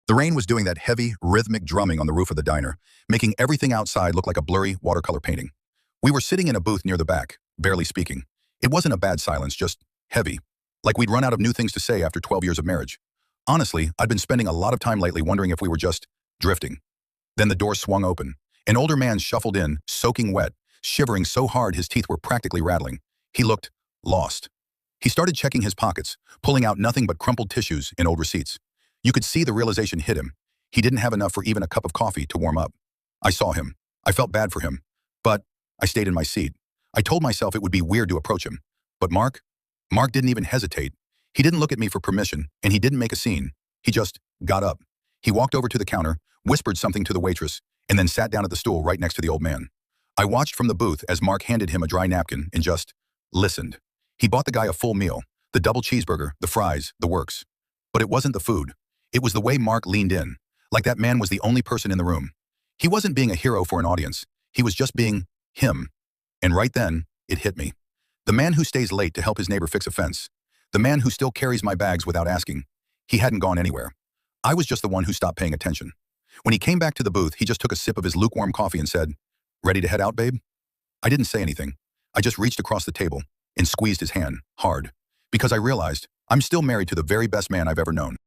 The rain was doing that heavy, rhythmic drumming on the roof of the diner, making everything outside look like a blurry watercolor painting. We were sitting in a booth near the back, barely speaking. It wasn't a bad silence, just heavy. Like we'd run out of new things to say after 12 years of marriage. Honestly, I'd been spending a lot of time lately wondering if we were just drifting. Then the door swung open. An older man shuffled in, soaking wet, shivering so hard his teeth were practically rattling. He looked lost. He started checking his pockets, pulling out nothing but crumpled tissues and old receipts. You could see the realization hit him. He didn't have enough for even a cup of coffee to warm up. I saw him. I felt bad for him. But I stayed in my seat. I told myself it would be weird to approach him. But Mark didn't even hesitate. He didn't look at me for permission, and he didn't make a scene. He just got up. He walked over to the counter, whispered something to the waitress, and then sat down at the stool right next to the old man. I watched from the booth as Mark handed him a dry napkin and just listened. He bought the guy a full meal, the double cheeseburger, the fries, the works. But it wasn't the food. It was the way Mark leaned in, like that man was the only person in the room. He wasn't being a hero for an audience. He was just being him. And right then, it hit me. The man who stays late to help his neighbor fix a fence. The man who still carries my bags without asking. He hadn't gone anywhere. I was just the one who stopped paying attention. When he came back to the booth, he just took a sip of his lukewarm coffee and said, "Ready to head out, babe?" I didn't say anything. I just reached across the table and squeezed his hand, hard. Because I realized I'm still married to the very best man I've ever known.